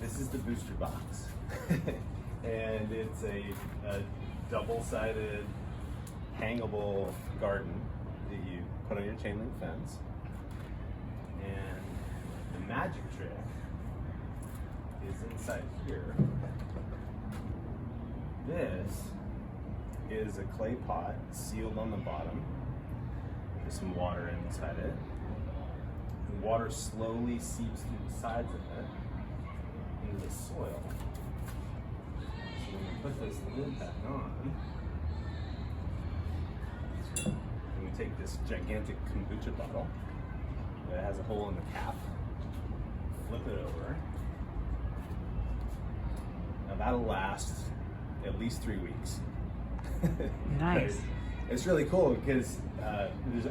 This is the booster box. And it's a double-sided hangable garden that you put on your chain link fence. And the magic trick is inside here. This is a clay pot sealed on the bottom. There's some water inside it. The water slowly seeps through the sides of it into the soil. So when we put this lid back on, and we take this gigantic kombucha bottle that has a hole in the cap, flip it over. Now that'll last at least 3 weeks. Nice. It's really cool because I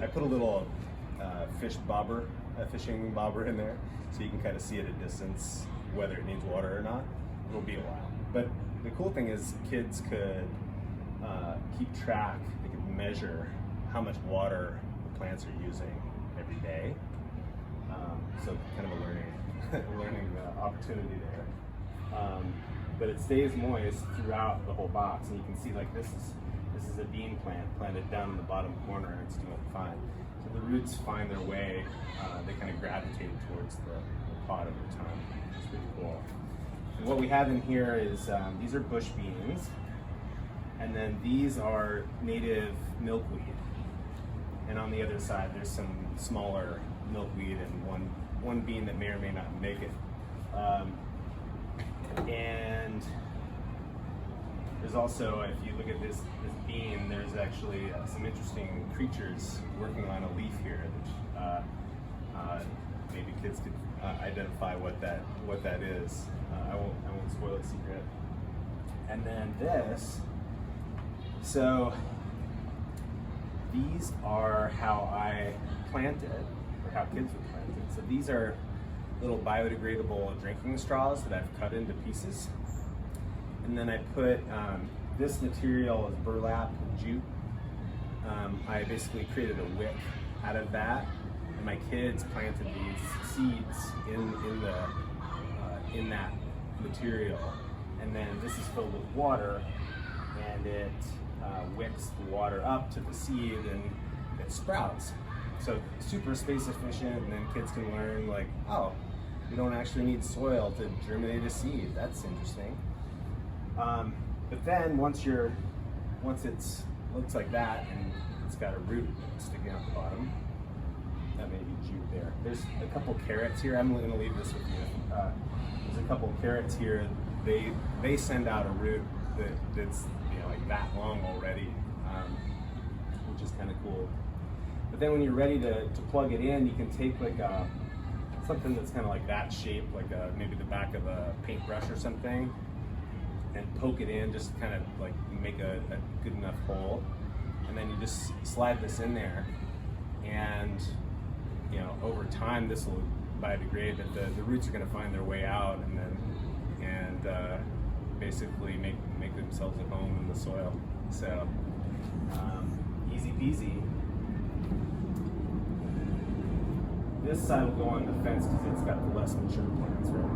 put a little fishing bobber in there, so you can kind of see at a distance whether it needs water or not. It'll be a while. But the cool thing is kids could keep track, they could measure how much water the plants are using every day. So kind of a learning opportunity there. But it stays moist throughout the whole box, and you can see like this is a bean plant planted down in the bottom corner, and it's doing fine. So the roots find their way, they kind of gravitate towards the pot over time, which is pretty cool. And what we have in here is, these are bush beans, and then these are native milkweed. And on the other side, there's some smaller milkweed and one bean that may or may not make it. And there's also, if you look at this bean, there's actually some interesting creatures working on a leaf here, which maybe kids could identify what that is. I won't spoil the secret. And then this, so these are how I planted, or how kids would plant it. So these are little biodegradable drinking straws that I've cut into pieces. And then I put this material is burlap jute. I basically created a wick out of that, and my kids planted these seeds in that material. And then this is filled with water, and it wicks the water up to the seed, and it sprouts. So super space efficient, and then kids can learn like, oh, you don't actually need soil to germinate a seed. That's interesting. But then once it looks like that, and it's got a root sticking out the bottom, that may be jute there. There's a couple carrots here. I'm going to leave this with you. There's a couple carrots here. They send out a root that's like that long already, which is kind of cool. But then when you're ready to plug it in, you can take like something that's kind of like that shape, like maybe the back of a paintbrush or something, and poke it in, just kind of like make a good enough hole, and then you just slide this in there, and over time this will biodegrade, but the roots are going to find their way out, and basically make themselves at home in the soil. So easy peasy. This side will go on the fence because it's got the less mature plants, right?